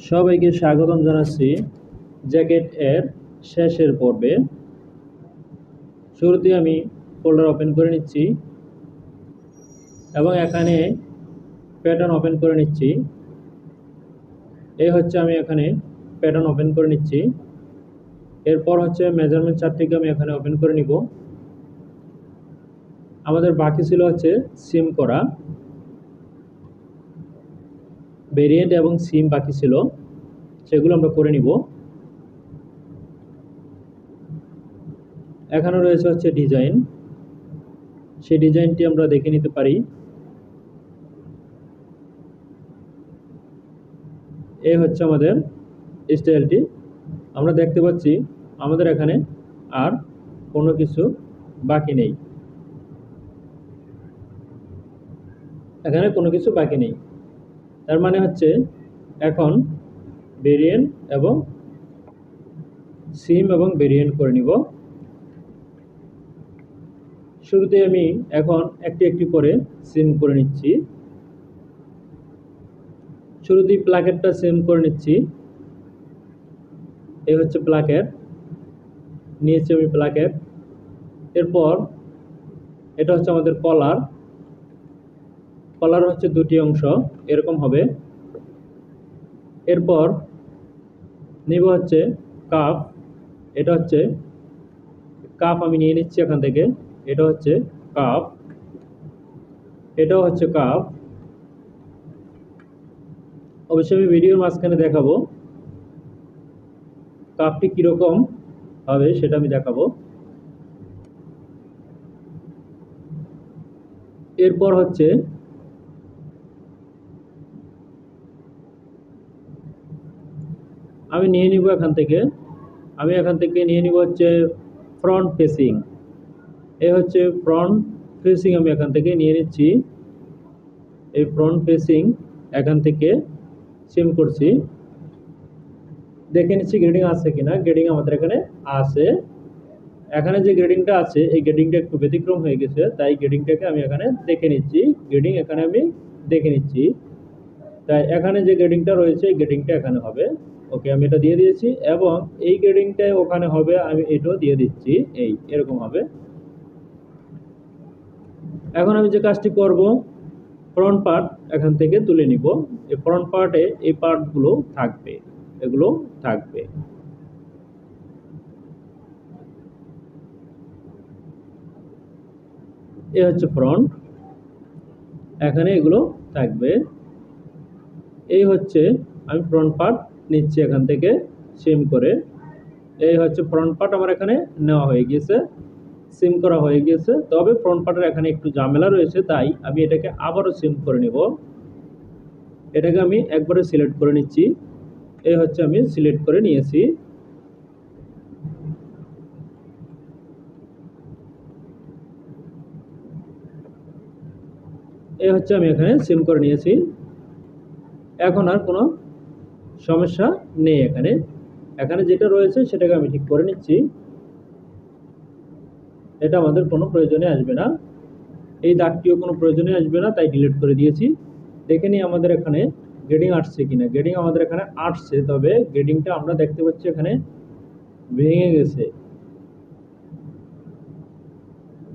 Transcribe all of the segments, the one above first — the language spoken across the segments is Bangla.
সবাইকে স্বাগতম জানাচ্ছি জ্যাকেট এর শেষের পর্বে। শুরুতে আমি ফোল্ডার ওপেন করে নিচ্ছি এবং এখানে প্যাটার্ন ওপেন করে নিচ্ছি। এই হচ্ছে আমি এখানে প্যাটার্ন ওপেন করে নিচ্ছি। এরপর হচ্ছে মেজারমেন্ট চার্টটিকে আমি এখানে ওপেন করে নিব। আমাদের বাকি ছিল হচ্ছে সিম করা, ভেরিয়েন্ট এবং সিম বাকি ছিল, সেগুলো আমরা করে নিব। এখানে রয়েছে হচ্ছে ডিজাইন, সেই ডিজাইনটি আমরা দেখে নিতে পারি। এই হচ্ছে আমাদের স্টাইলটি। আমরা দেখতে পাচ্ছি আমাদের এখানে আর কোনো কিছু বাকি নেই, এখানে কোনো কিছু বাকি নেই। তার মানে হচ্ছে এখন ভেরিয়েন্ট এবং সিম এবং ভেরিয়েন্ট করে নিব। শুরুতে আমি এখন একটি একটি করে সিম করে নিচ্ছি। শুরুতেই প্লাকেটটা সিম করে নিচ্ছি। এই হচ্ছে প্লাকেট, নিয়েছি আমি প্লাকেট। এরপর এটা হচ্ছে আমাদের কলার। কলার হচ্ছে দুটি অংশ, এরকম হবে। এরপর নিব হচ্ছে কাপ। এটা হচ্ছে কাপ, আমি নিয়ে নিচ্ছি এখান থেকে। এটা হচ্ছে কাপ, এটাও হচ্ছে কাপ। অবশ্যই আমি ভিডিওর মাঝখানে দেখাবো কাপটি কিরকম হবে, সেটা আমি দেখাবো। এরপর হচ্ছে আমি নিয়ে নিব এখান থেকে, নিয়ে নিব হচ্ছে ফ্রন্ট ফেসিং। এ হচ্ছে ফ্রন্ট ফেসিং, আমি এখান থেকে নিয়ে নিচ্ছি। এই ফ্রন্ট ফেসিং এখান থেকে সিম করছি। দেখে নিচ্ছি গ্রেডিং আছে কিনা। গ্রেডিং আমাদের এখানে আছে। এখানে যে গ্রেডিংটা আছে, এই গ্রেডিংটা একটু ব্যতিক্রম হয়ে গেছে, তাই গ্রেডিংটাকে আমি এখানে দেখে নিচ্ছি। গ্রেডিং এখানে আমি দেখে নিচ্ছি, তাই এখানে যে গ্রেডিংটা রয়েছে এই গ্রেডিংটা এখানে হবে। ওকে, আমি এটা দিয়ে দিয়েছি এবং এই গ্রেডিংটাই ওখানে হবে, আমি এটাও দিয়ে দিচ্ছি। এই এরকম হবে। এখন আমি যে কাজটি করব, ফ্রন্ট পার্ট এখান থেকে তুলে নিব। এই ফ্রন্ট পার্টে এই পার্টগুলো থাকবে, এগুলো থাকবে। এ হচ্ছে ফ্রন্ট, এখানে এগুলো থাকবে। এই হচ্ছে আমি ফ্রন্ট পার্ট নিচ্ছি এখান থেকে সিম করে। এই হচ্ছে ফ্রন্ট পার্ট আমার এখানে নেওয়া হয়ে গেছে, সিম করা হয়ে গেছে। তবে ফ্রন্ট পার্টের এখানে একটু ঝামেলা রয়েছে, তাই আমি এটাকে আবারও সিম করে নেব। এটাকে আমি একবারে সিলেক্ট করে নিচ্ছি। এই হচ্ছে আমি সিলেক্ট করে নিয়েছি। এই হচ্ছে আমি এখানে সিম করে নিয়েছি। এখন আর কোনো সমস্যা নেই এখানে। এখানে যেটা রয়েছে সেটাকে আমি ঠিক করে নিচ্ছি। এটা আমাদের কোনো প্রয়োজনে আসবে না, এই দাগটিও কোনো প্রয়োজনে আসবে না, তাই ডিলিট করে দিয়েছি। দেখে নিই আমাদের এখানে গ্রেডিং আসছে কিনা। গ্রেডিং আমাদের এখানে আসছে, তবে গ্রেডিংটা আমরা দেখতে পাচ্ছি এখানে ভেঙে গেছে।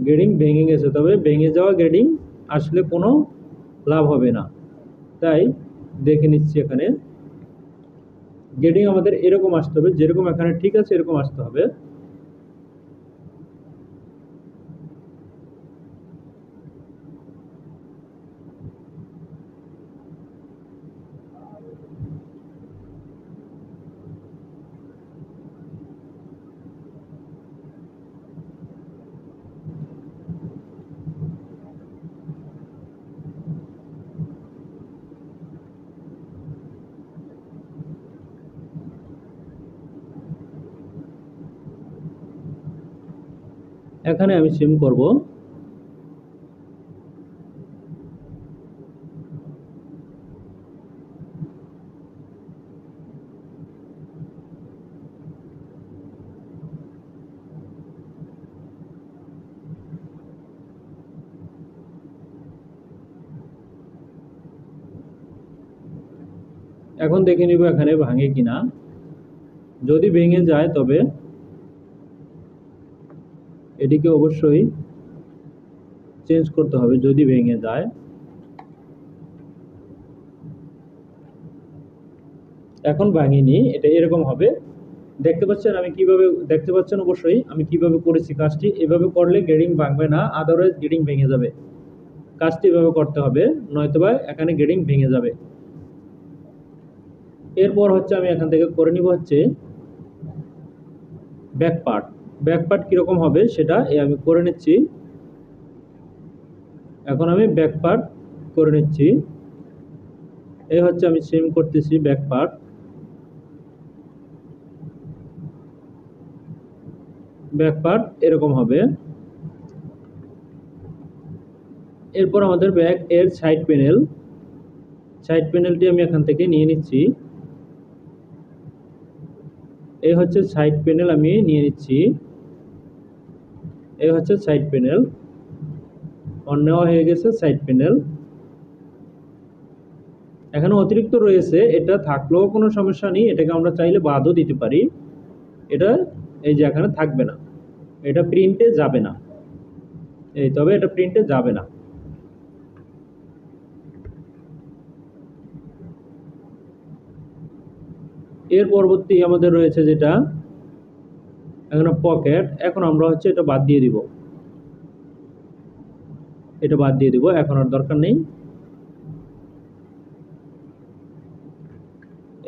গ্রেডিং ভেঙে গেছে, তবে ভেঙে যাওয়া গ্রেডিং আসলে কোনো লাভ হবে না, তাই দেখে নিচ্ছি। এখানে গ্রেডিং আমাদের এরকম আসতে হবে, যেরকম এখানে ঠিক আছে এরকম আসতে হবে। এখানে আমি সিম করব। এখন দেখে নিব এখানে ভাঙে কিনা। যদি ভেঙে যায় তবে এটিকে অবশ্যই চেঞ্জ করতে হবে যদি ভেঙে যায়। এখন ভাঙিনি, এটা এরকম হবে। দেখতে পাচ্ছেন আমি কিভাবে, দেখতে পাচ্ছেন অবশ্যই আমি কিভাবে করেছি কাজটি। এভাবে করলে গ্রেডিং ভাঙবে না, আদারওয়াইজ গ্রেডিং ভেঙে যাবে। কাজটি এভাবে করতে হবে, নয়তোবা এখানে গ্রেডিং ভেঙে যাবে। এরপর হচ্ছে আমি এখান থেকে করে নিব হচ্ছে ব্যাক পার্ট। ব্যাক পার্ট কীরকম হবে সেটা আমি করে নিচ্ছি। এখন আমি ব্যাক পার্ট করে নিচ্ছি। এই হচ্ছে আমি সেম করতেছি ব্যাক পার্ট। ব্যাক পার্ট এরকম হবে। এরপর আমাদের ব্যাক এর সাইড প্যানেল, সাইড প্যানেলটি আমি এখান থেকে নিয়ে নিচ্ছি। এই হচ্ছে সাইড প্যানেল, আমি নিয়ে নিচ্ছি। এই হচ্ছে সাইড প্যানেল, নেওয়া হয়ে গেছে সাইড প্যানেল। এখানে অতিরিক্ত রয়েছে, এটা থাকলেও কোনো সমস্যা নেই, এটাকে আমরা চাইলে বাদও দিতে পারি। এটা এই যে এখানে থাকবে না, এটা প্রিন্টে যাবে না, তবে এটা প্রিন্টে যাবে না। এর পরবর্তী আমাদের রয়েছে যেটা এখানে পকেট। এখন আমরা হচ্ছে এটা বাদ দিয়ে দিব, এটা বাদ দিয়ে দিব, এখন আর দরকার নেই।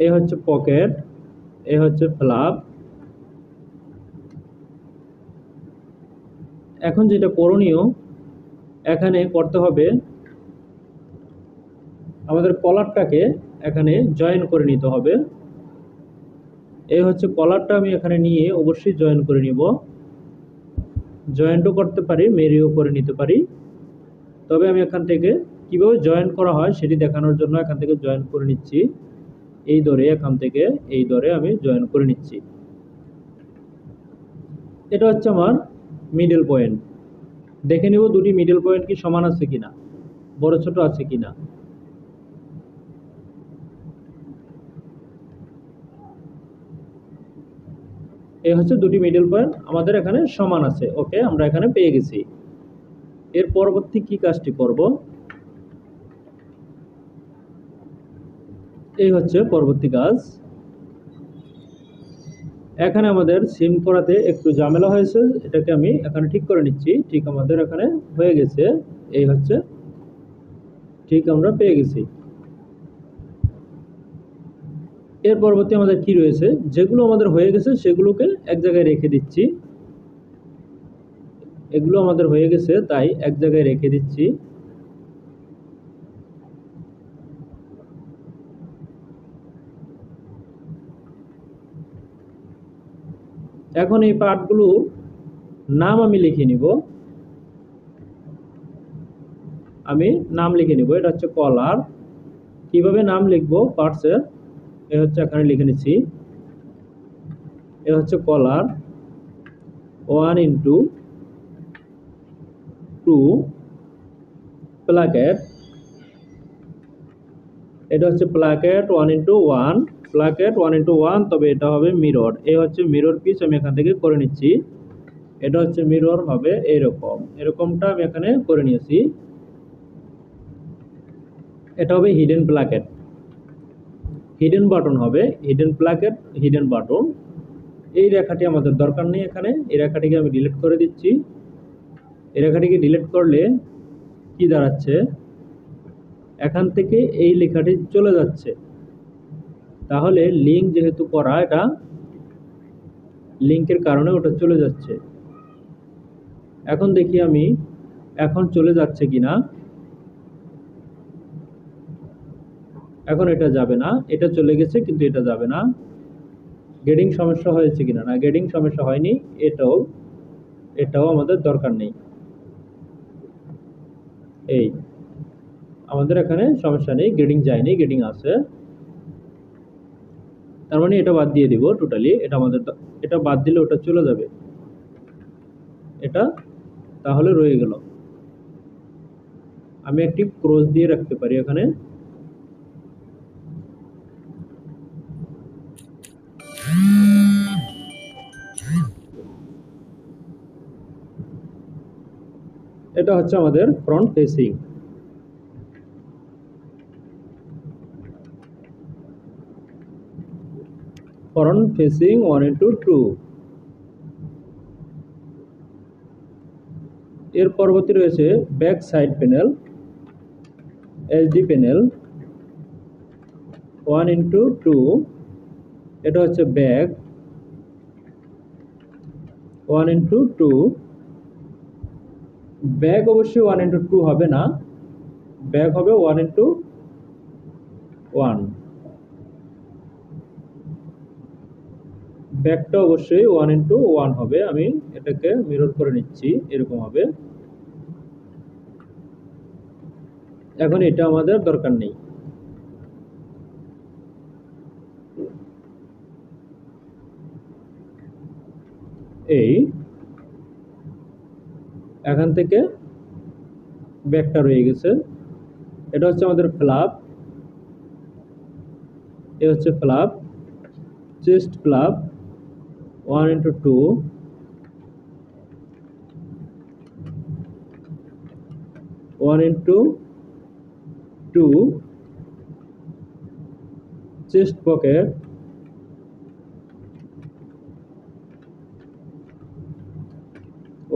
এই হচ্ছে পকেট, এই হচ্ছে ফ্ল্যাপ। এখন যেটা করণীয় এখানে করতে হবে, আমাদের কলারটাকে এখানে জয়েন করে নিতে হবে। এই হচ্ছে কলারটা আমি এখানে নিয়ে অবশ্যই জয়েন করে নিব। জয়েন্টও করতে পারি, মেরিও করে নিতে পারি, তবে আমি এখান থেকে কিভাবে জয়েন করা হয় সেটি দেখানোর জন্য এখান থেকে জয়েন করে নিচ্ছি। এই ধরে এখান থেকে এই ধরে আমি জয়েন করে নিচ্ছি। এটা হচ্ছে আমার মিডল পয়েন্ট। দেখে নিব দুটি মিডল পয়েন্ট কি সমান আছে কিনা, বড় ছোট আছে কিনা। এই হচ্ছে দুটি মিডল পয়েন্ট আমাদের এখানে সমান আছে। ওকে, আমরা এখানে পেয়ে গেছি। এর পরবর্তী কি কাজটি করব, এই হচ্ছে পরবর্তী কাজ। এখানে আমাদের সিম করাতে একটু ঝামেলা হয়েছে, এটাকে আমি এখানে ঠিক করে নিচ্ছি। ঠিক আমাদের এখানে হয়ে গেছে, এই হচ্ছে ঠিক আমরা পেয়ে গেছি। এর পরবর্তী আমাদের কি রয়েছে, যেগুলো আমাদের হয়ে গেছে সেগুলোকে এক জায়গায় রেখে দিচ্ছি। এগুলো আমাদের হয়ে গেছে তাই এক জায়গায় রেখে দিচ্ছি। এখন এই পার্টগুলোর নাম আমি লিখে নিব। আমি নাম লিখে নিব, এটা হচ্ছে কলার। কিভাবে নাম লিখবো পার্টসের, এ হচ্ছে এখানে লিখে নিচ্ছি। এ হচ্ছে কলার 1:2 প্লাকেট। এটা হচ্ছে প্লাকেট 1:1, প্লাকেট 1:1, তবে এটা হবে মিরর। এই হচ্ছে মিরর পিস, আমি এখান থেকে করে নিচ্ছি। এটা হচ্ছে মিরর হবে এরকম, এরকমটা আমি এখানে করে নিয়েছি। এটা হবে হিডেন প্লাকেট, হিডেন বাটন হবে, হিডেন প্লাকেট, হিডেন বাটন। এই রেখাটি আমাদের দরকার নেই এখানে, এই রেখাটিকে আমি ডিলিট করে দিচ্ছি। এই রেখাটিকে ডিলিট করলে কি দাঁড়াচ্ছে, এখান থেকে এই লেখাটি চলে যাচ্ছে। তাহলে লিঙ্ক যেহেতু করা, এটা লিঙ্কের কারণে ওটা চলে যাচ্ছে। এখন দেখি আমি এখন চলে যাচ্ছে কিনা। এখন এটা যাবে না, এটা চলে গেছে কিন্তু এটা যাবে না। গ্রেডিং সমস্যা হয়েছে কিনা, না গ্রেডিং সমস্যা হয়নি। এটাও আমাদের দরকার নেই। এই আমাদের এখানে সমস্যা নেই, গ্রেডিং যায়নি, গ্রেডিং আছে। তার মানে এটা বাদ দিয়ে দিব টোটালি। এটা আমাদের, এটা বাদ দিলে ওটা চলে যাবে, এটা তাহলে রয়ে গেল। আমি একটি ক্রস দিয়ে রাখতে পারি এখানে। এটা হচ্ছে আমাদের ফ্রন্ট ফেসিং। Front facing 1:2। এর পরবর্তী রয়েছে back side panel, HD panel 1:2। এটা হচ্ছে ব্যাক 1:2। ব্যাক অবশ্যই 1:2 হবে না, ব্যাক হবে 1:1। ব্যাকটা অবশ্যই 1:1 হবে। আমি এটাকে মিরর করে নিচ্ছি, এরকম হবে। এখন এটা আমাদের দরকার নেই। এই এখান থেকে ব্যাকটা রয়ে গেছে। এটা হচ্ছে আমাদের ফ্ল্যাপ, এ হচ্ছে flap, chest flap 1:2, 1:2, chest pocket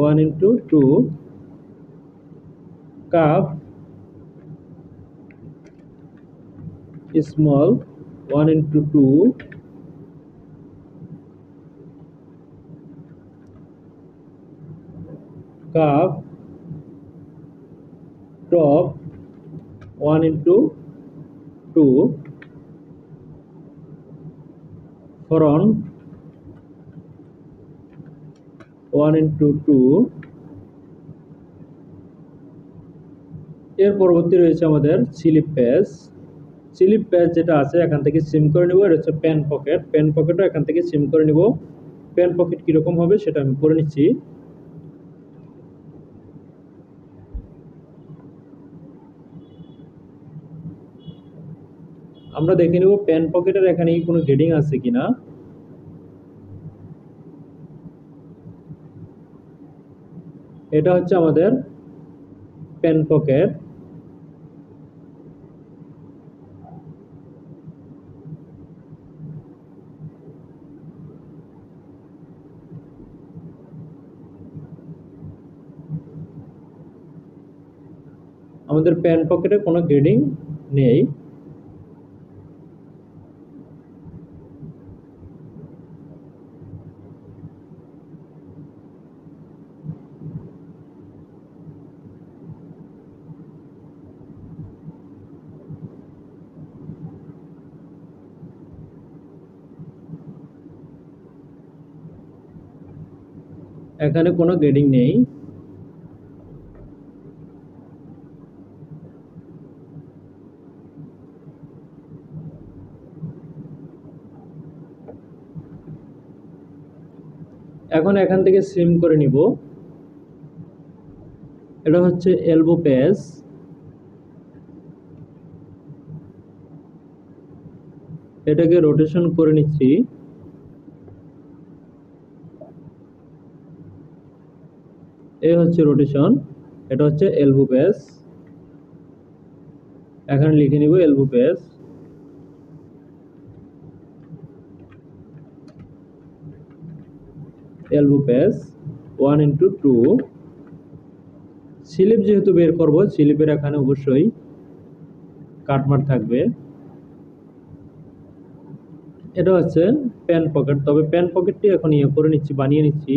1:2, cup small 1:2, cup top 1:2, front 1:2। এর পরবর্তী রয়েছে আমাদের স্লিপ প্যাচ। স্লিপ প্যাচ যেটা আছে এখান থেকে সিম করে নিব। এটা হচ্ছে প্যান পকেট, প্যান পকেটও এখান থেকে সিম করে নিব। প্যান পকেট কিরকম হবে সেটা আমি করে নিচ্ছি। আমরা দেখে নিব প্যান পকেটের এখানে কোনো হেডিং আছে কিনা। এটা হচ্ছে আমাদের প্যান পকেট। আমাদের প্যান পকেটে কোনো হেডিং নেই। এখানে কোনো হেডিং নেই। এখন এখান থেকে সিম করে নিব। এটা হচ্ছে এলবো প্যাচ, এটাকে রোটেশন করে নিচ্ছি। এই হচ্ছে রোটেশন, এটা হচ্ছে এলবো প্যাচ। এখানে লিখে নিব এলবো প্যাচ। এলবো প্যাচ 1:2। স্লিপ যেহেতু বের করব, স্লিপের এখানে অবশ্যই কাটমার থাকবে। এটা হচ্ছে প্যান পকেট, তবে প্যান পকেটটি এখন করে নিচ্ছি, বানিয়ে নিচ্ছি।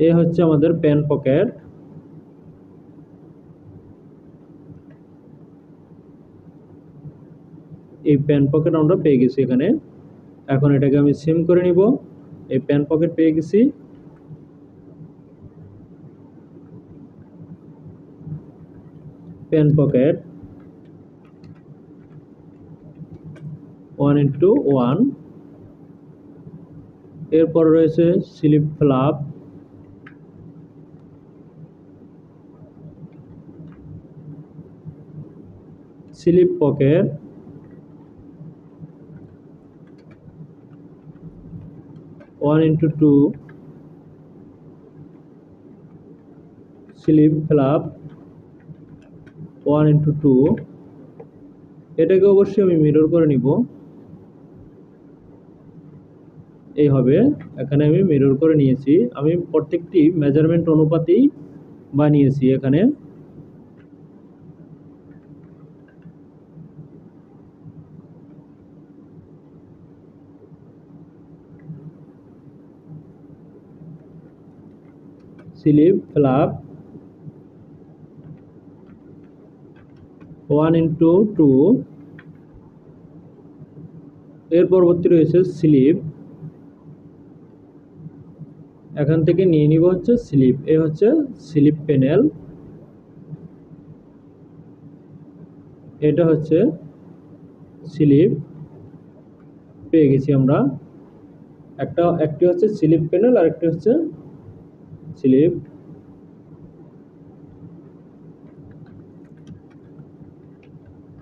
এ হচ্ছে আমাদের প্যান পকেট। এই প্যান পকেট আমরা পেয়ে গেছি এখানে। এখন এটাকে আমি সিম করে নিব। এই প্যান পকেট পেয়ে গেছি। Pan pocket 1:1। এরপর রয়েছে slip flap, slip pocket, one into two slip flap, one into two. এটাকে অবশ্যই আমি মিরর করে নিব, এই হবে। এখানে আমি মিরর করে নিয়েছি, আমি প্রত্যেকটি মেজারমেন্ট অনুপাতেই বানিয়েছি। এখানে slip flap, one into two, এর পরবর্তী রয়েছে স্লিপ, এখান থেকে নিয়ে নিব হচ্ছে স্লিপ, এ হচ্ছে স্লিপ প্যানেল, এটা হচ্ছে স্লিপ, পেয়ে গেছি আমরা। একটি হচ্ছে স্লিপ প্যানেল আর একটি হচ্ছে slip.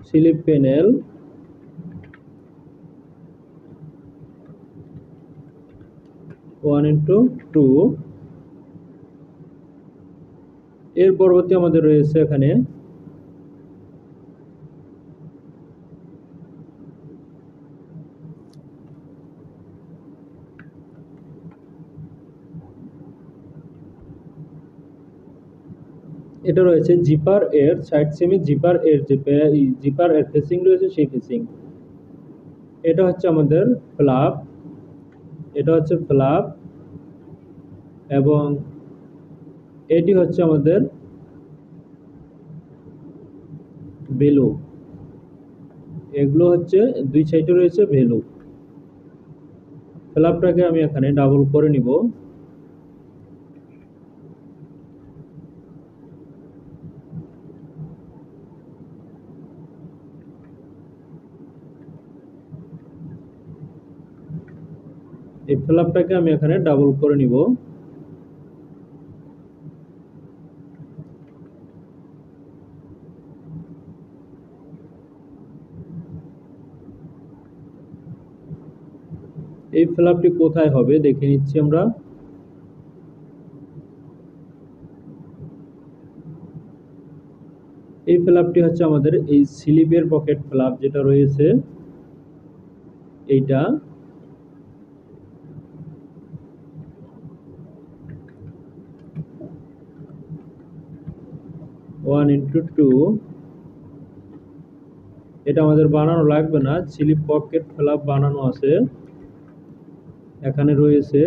Slip panel, one into two. এর পরবর্তী আমাদের রয়েছে এখানে এটা রয়েছে জিপার এর সাইড সেমি, জিপার এর যে জিপার এর ফেসিং রয়েছে সেই ফেসিং। এটা হচ্ছে আমাদের ফ্ল্যাপ, এটা হচ্ছে ফ্ল্যাপ, এবং এটি হচ্ছে আমাদের ভেলু। এগুলো হচ্ছে দুই সাইডে রয়েছে ভেলু। ফ্ল্যাপটাকে আমি এখানে ডাবল করে নিব, এই ফ্ল্যাপটাকে আমি এখানে ডাবল করে নিব। এই ফ্ল্যাপটি কোথায় হবে দেখে নিচ্ছি আমরা। এই ফ্ল্যাপটি হচ্ছে আমাদের এই স্লিপের পকেট ফ্ল্যাপ যেটা রয়েছে এইটা। ওয়ান ইন্টু টু, এটা আমাদের বানানো লাগবে না, স্লিপ পকেট ফ্ল্যাপ বানানো আছে। এখানে রয়েছে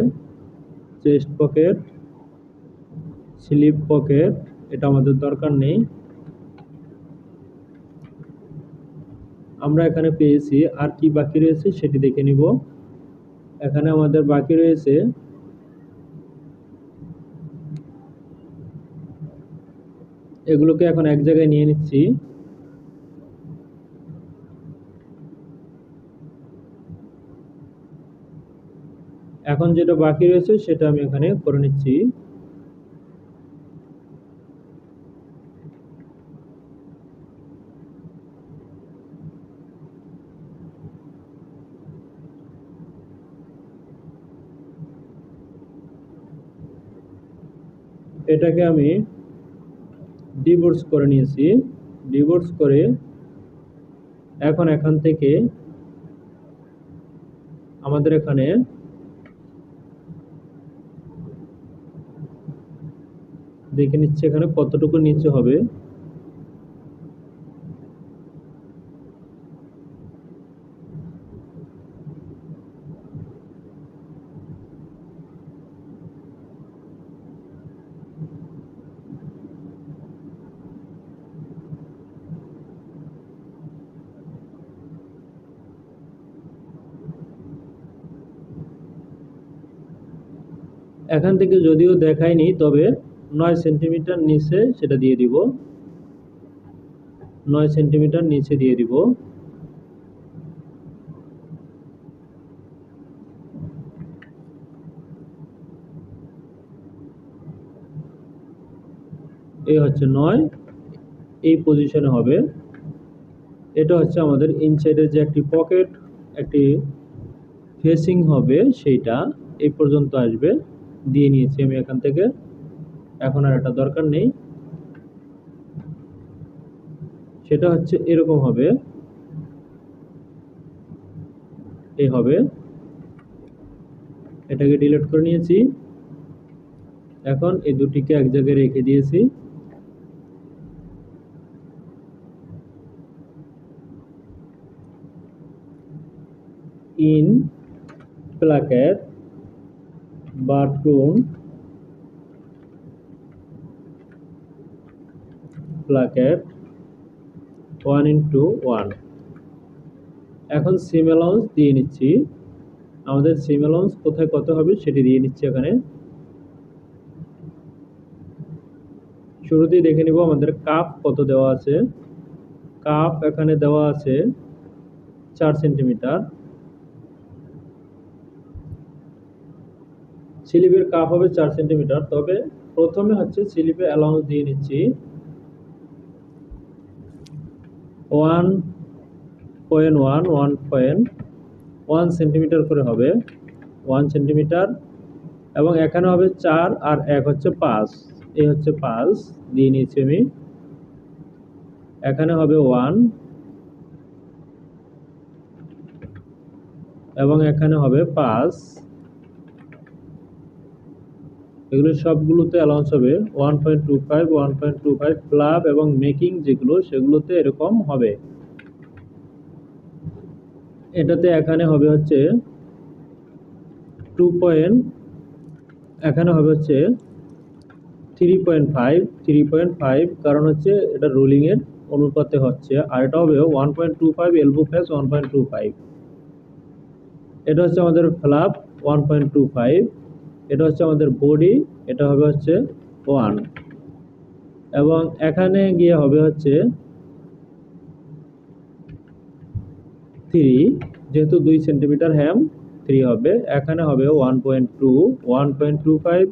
চেস্ট পকেট, স্লিপ পকেট, এটা আমাদের দরকার নেই। আমরা এখানে পেয়েছি, আর কি বাকি রয়েছে সেটি দেখে নিব। এখানে আমাদের বাকি রয়েছে এগুলোকে এখন এক জায়গায় নিয়ে নিচ্ছি। এখন যেটা বাকি রয়েছে সেটা আমি এখানে করে নিচ্ছি। এটাকে আমি ডিভোর্স করে নিয়েছি। ডিভোর্স করে এখন এখান থেকে আমাদের এখানে দেখে নিচ্ছে এখানে কতটুকু নিচে হবে। এখান থেকে যদিও দেখায়নি, তবে 9 সেন্টিমিটার নিচে সেটা দিয়ে দিব, 9 সেন্টিমিটার নিচে দিয়ে দিব। এই হচ্ছে 9, এই পজিশনে হবে। এটা হচ্ছে আমাদের ইনসাইডের যে একটি পকেট, একটি ফেসিং হবে, সেইটা এই পর্যন্ত আসবে, দিয়ে নিয়েছি আমি এখান থেকে। এখন আর এটা দরকার নেই। সেটা হচ্ছে এরকম হবে, এই হবে। এটাকে ডিলিট করে নিয়েছি। এখন এই দুটিকে এক জায়গায় রেখে দিয়েছি। In placket button placket 1:1। এখন সিম অ্যালাউন্স দিয়ে নিচ্ছি। আমাদের সিম অ্যালাউন্স কোথায় কত হবে সেটি দিয়ে নিচ্ছি এখানে। শুরুতেই দেখে নিব আমাদের কাপ কত দেওয়া আছে। কাপ এখানে দেওয়া আছে 4 সেন্টিমিটার। স্লিপের কাপ হবে 4 সেন্টিমিটার। তবে প্রথমে হচ্ছে স্লিপে অ্যালাউন্স দিয়ে নিচ্ছি 1.1 সেন্টিমিটার করে হবে, 1 সেন্টিমিটার। এবং এখানে হবে 4 আর 1 হচ্ছে 5, এই হচ্ছে 5 দিয়ে নিচ্ছি আমি। এখানে হবে 1 এবং এখানে হবে 5। এগুলো সবগুলোতে অ্যালাউন্স হবে 1.25, 1.25 ক্লাব এবং মেকিং যেগুলো সেগুলোতে এরকম হবে। এটাতে এখানে হবে হচ্ছে 2. এখানে হবে হচ্ছে 3.5, কারণ হচ্ছে এটা রোলিং এর অনুপাতে হচ্ছে। আর এটা হবে 1.25 এলবো ফেস 1.25। এটা হচ্ছে আমাদের ফ্ল্যাপ 1.25। এটা হচ্ছে আমাদের বডি, এটা হবে হচ্ছে 1। এবং এখানে গিয়ে হবে হচ্ছে 3, যেহেতু 2 সেন্টিমিটার হ্যাম 3 হবে। এখানে হবে 1.2, 1.25,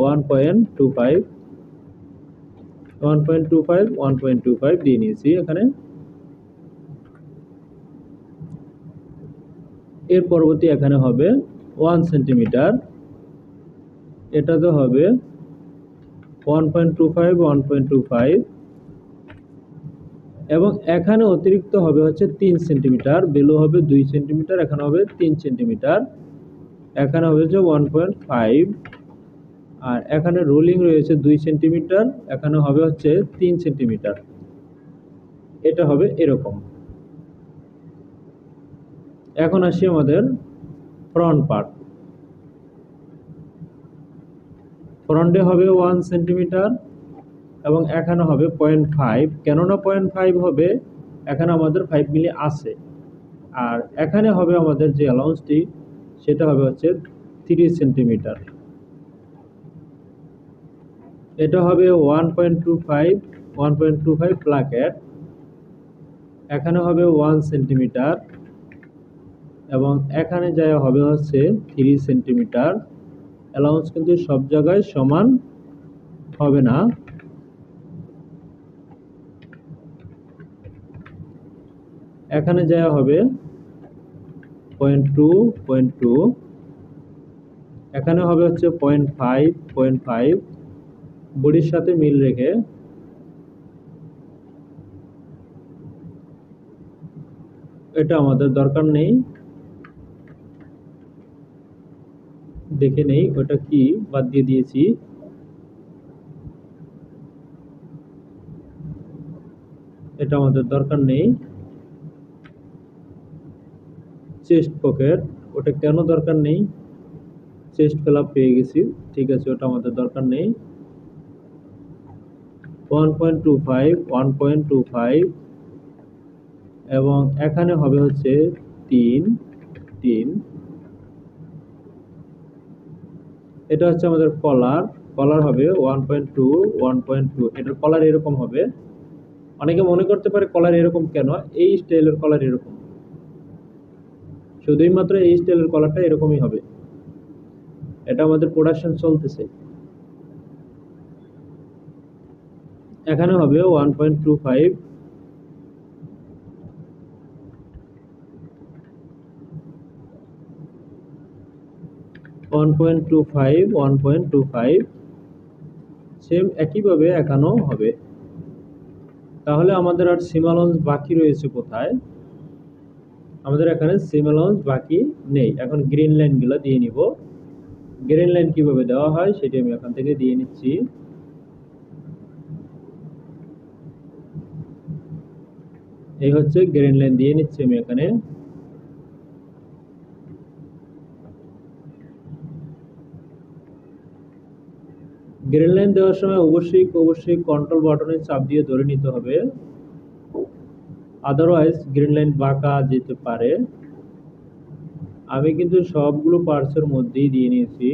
1.25, 1.25, 1.25 দিয়ে নিয়েছি এখানে। এর পরবর্তী এখানে হবে 1 সেন্টিমিটার। এটাতে হবে 1.25, 1.25 এবং এখানে অতিরিক্ত হবে হচ্ছে 3 সেন্টিমিটার। বেলো হবে 2 সেন্টিমিটার, এখানে হবে 3 সেন্টিমিটার। এখানে হবে যে 1.5 আর এখানে রোলিং রয়েছে 2 সেন্টিমিটার, এখানে হবে হচ্ছে 3 সেন্টিমিটার। এটা হবে এরকম। এখন আসি আমাদের ফ্রন্ট পার্ট। ফ্রন্টে হবে 1 সেন্টিমিটার এবং এখানে হবে 0.5। কেননা 0.5 হবে, এখানে আমাদের 5 মিলি আছে। আর এখানে হবে আমাদের যে অ্যালাউন্সটি সেটা হবে হচ্ছে 3 সেন্টিমিটার। এটা হবে 1.25 প্লাকেট। এখানে হবে 1 সেন্টিমিটার এবং এখানে যায় হবে হচ্ছে 3 সেন্টিমিটার। অ্যালাউন্স কিন্তু সব জায়গায় সমান হবে না। এখানে যায় হবে 0.2, এখানে হবে হচ্ছে 0.5, বডির সাথে মিল রেখে। এটা আমাদের দরকার নেই, দেখে নেই ওটা কি, বাদ দিয়ে দিয়েছি। এটা আমাদের দরকার নেই। চেস্ট পকেট, ওটা কেন দরকার নেই? চেস্ট ফ্ল্যাপ পেয়ে গেছি, ঠিক আছে, ওটা আমাদের দরকার নেই। 1.25 এবং এখানে হবে হচ্ছে 3। এটা হচ্ছে আমাদের কলার। কলার হবে 1.2। এটার কলার এরকম হবে। অনেকে মনে করতে পারে কলার এরকম কেন, এই স্টাইলের কলার এরকম, শুধুই মাত্র এই স্টাইলের কলারটা এরকমই হবে। এটা আমাদের প্রোডাকশন চলতেছে। এখানে হবে 1.25 1.25 1.25 সেম একইভাবে একানো হবে। তাহলে আমাদের আর সিম অ্যালাউন্স বাকি রয়েছে কোথায়? আমাদের এখানে সিম অ্যালাউন্স বাকি নেই। এখন গ্রিন লাইনগুলো দিয়ে নিব। গ্রিন লাইন কিভাবে দেওয়া হয় সেটি আমি এখান থেকে দিয়ে নিচ্ছি। এই হচ্ছে গ্রিন লাইন দিয়ে নিচ্ছি আমি এখানে। গ্রিন লাইন দেওয়ার সময় অবশ্যই কন্ট্রোল বাটনে চাপ দিয়ে ধরে নিতে হবে, আদারওয়াইজ গ্রিন লাইন বাঁকা যেতে পারে। আমি কিন্তু সবগুলো পার্টসের মধ্যেই দিয়ে নিয়েছি।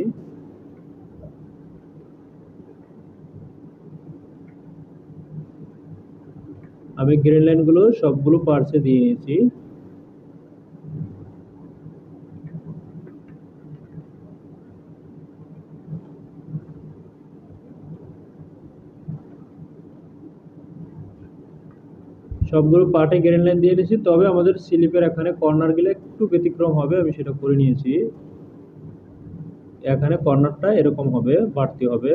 আমি গ্রিন লাইনগুলো সবগুলো পার্টসে দিয়ে নিয়েছি। সবগুলো পার্টে গ্রিন লাইন দিয়ে নিয়েছি, তবে আমাদের স্লিপের এখানে কর্নারগুলো একটু ব্যতিক্রম হবে, আমি সেটা করে নিয়েছি। এখানে কর্নারটা এরকম হবে, বাড়তি হবে।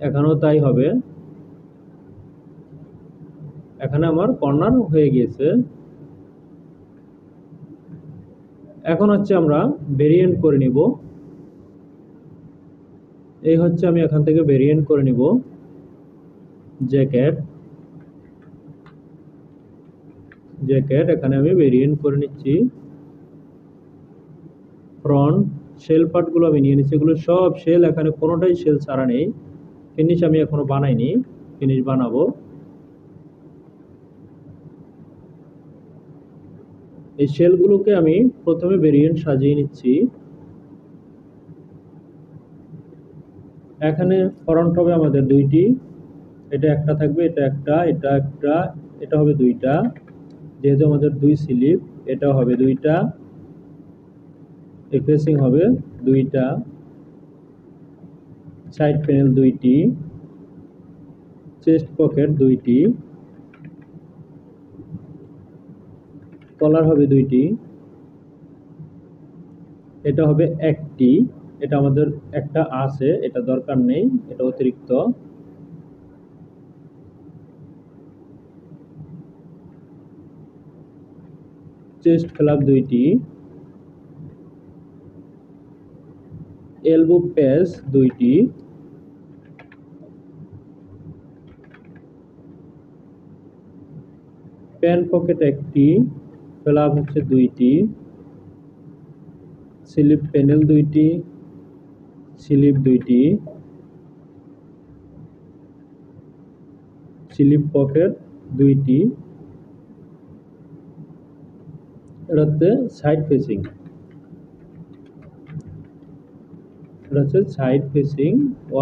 এখানেও তাই হবে। এখানে আমার কর্নার হয়ে গিয়েছে। এখন হচ্ছে আমরা ভেরিয়েন্ট করে নিব। এই হচ্ছে আমি এখান থেকে ভেরিয়েন্ট করে নিব। জ্যাকেট এখানে আমি ভেরিয়েন্ট করে নিচ্ছি। ফ্রন্ট শেল পার্টগুলো আমি নিয়ে নিচ্ছি, এগুলো সব শেল, এখানে কোনোটাই শেল ছাড়া নেই। ফিনিশ আমি এখনো বানাইনি, ফিনিশ বানাবো। এই শেলগুলোকে আমি প্রথমে ভেরিয়েন্ট সাজিয়ে নিচ্ছি। এখানে ফ্রন্ট হবে আমাদের দুইটি, এটা একটা থাকবে, এটা একটা, এটা একটা, এটা হবে দুইটা, যেহেতু আমাদের দুই স্লিপ। এটা হবে দুইটা, ফেসিং হবে দুইটা, সাইড প্যানেল দুইটি, চেস্ট পকেট দুইটি, কলার হবে দুইটি, এটা হবে একটি, এটা আমাদের একটা আছে, এটা দরকার নেই, এটা অতিরিক্ত। চেস্ট ফ্ল্যাপ দুইটি, এলবো প্যাচ দুইটি, প্যান পকেট একটি, ফ্ল্যাপ হচ্ছে দুইটি, স্লিপ প্যানেল দুইটি, স্লিপ দুইটি, স্লিপ পকেট দুইটি। এটা হচ্ছে সাইড ফেসিং, এটা হচ্ছে সাইড ফেসিং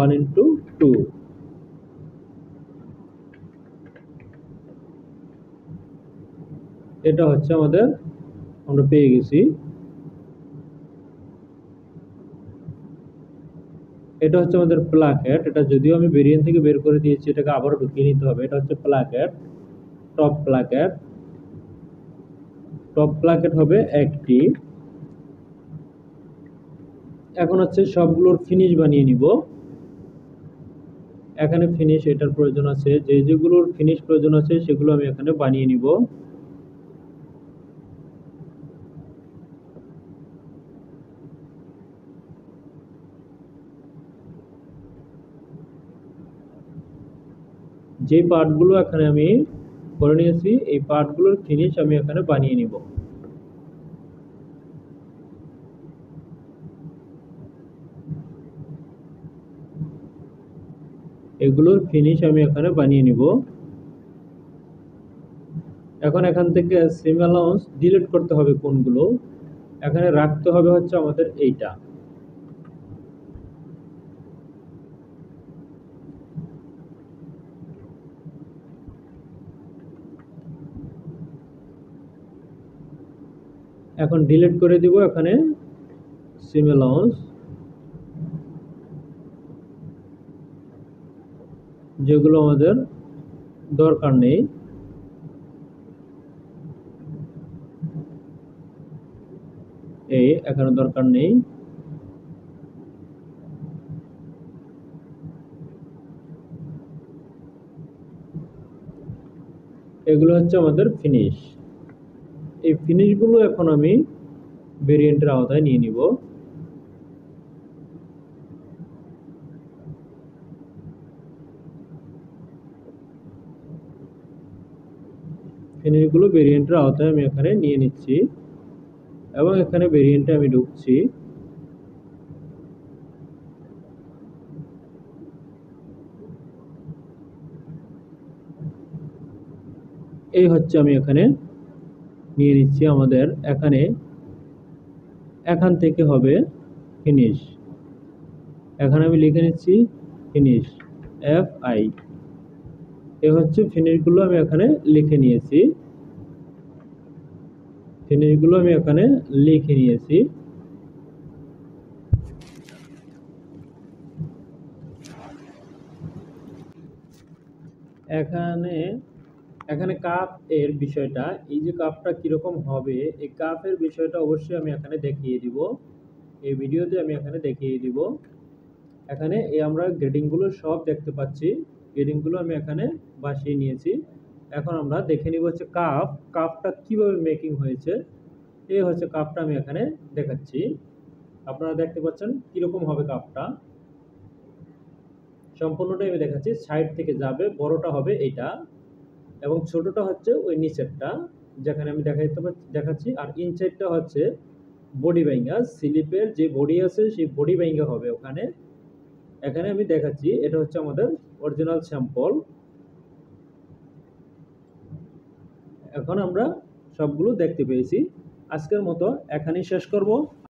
1:2। এটা হচ্ছে আমাদের, আমরা পেয়ে গেছি। এটা হচ্ছে আমাদের প্লাকেট, এটা যদিও আমি ভেরিয়েন্ট থেকে বের করে দিয়েছি, এটাকে আবারও ঢুকিয়ে নিতে হবে। এটা হচ্ছে placket, top placket. Top placket হবে একটি। এখন হচ্ছে সবগুলোর ফিনিশ বানিয়ে নিব। এখানে ফিনিশ এটার প্রয়োজন আছে, যেগুলোর ফিনিশ প্রয়োজন আছে সেগুলো আমি এখানে বানিয়ে নিব। যে পার্টগুলো এখানে আমি করে নিয়েছি, এই পার্টগুলোর ফিনিশ আমি এখানে বানিয়ে নিব। এগুলোর ফিনিশ আমি এখানে বানিয়ে নিব। এখন এখান থেকে সিম অ্যালাউন্স ডিলিট করতে হবে কোনগুলো, এখানে রাখতে হবে হচ্ছে আমাদের এইটা। এখন ডিলিট করে দিব এখানে সিম অ্যালাউন্স, যেগুলো আমাদের দরকার নেই। এই এখানে দরকার নেই। এগুলো হচ্ছে আমাদের ফিনিশ। এই ফিনিশগুলো এখন আমি ভেরিয়েন্টের আওতায় নিয়ে নিব। ফিনিশগুলো ভেরিয়েন্টের আওতায় আমি এখানে নিয়ে নিচ্ছি এবং এখানে ভেরিয়েন্টে আমি ঢুকছি। এই হচ্ছে আমি এখানে নিয়ে নিচ্ছি। আমাদের এখান থেকে হবে ফিনিশ। এখানে আমি লিখে নিচ্ছি ফিনিশ, FI। এ হচ্ছে ফিনিশগুলো আমি এখানে লিখে নিয়েছি। ফিনিশগুলো আমি এখানে লিখে নিয়েছি। এখানে এখানে কাপ এর বিষয়টা, এই যে কাপটা কিরকম হবে, এই কাপের বিষয়টা অবশ্যই আমি এখানে দেখিয়ে দিব। এই ভিডিওতে আমি এখানে দেখিয়ে দিব। এখানে এই আমরা গ্রেডিংগুলো সব দেখতে পাচ্ছি। গ্রেডিংগুলো আমি এখানে বসিয়ে নিয়েছি। এখন আমরা দেখে নিব হচ্ছে কাপটা কিভাবে মেকিং হয়েছে। এই হচ্ছে কাপটা আমি এখানে দেখাচ্ছি। আপনারা দেখতে পাচ্ছেন কিরকম হবে কাপটা। সম্পূর্ণটাই আমি দেখাচ্ছি। সাইড থেকে যাবে, বড়টা হবে এটা এবং ছোটটা হচ্ছে ওই নিচেরটা, যেখানে আমি দেখাচ্ছি। আর ইনসাইডটা হচ্ছে বডি বাইঙ্গা, স্লিপের যে বডি আছে সেই বডি বাইঙ্গা হবে ওখানে। এখানে আমি দেখাচ্ছি, এটা হচ্ছে আমাদের অরিজিনাল স্যাম্পল। এখন আমরা সবগুলো দেখতে পেয়েছি। আজকের মতো এখানেই শেষ করব।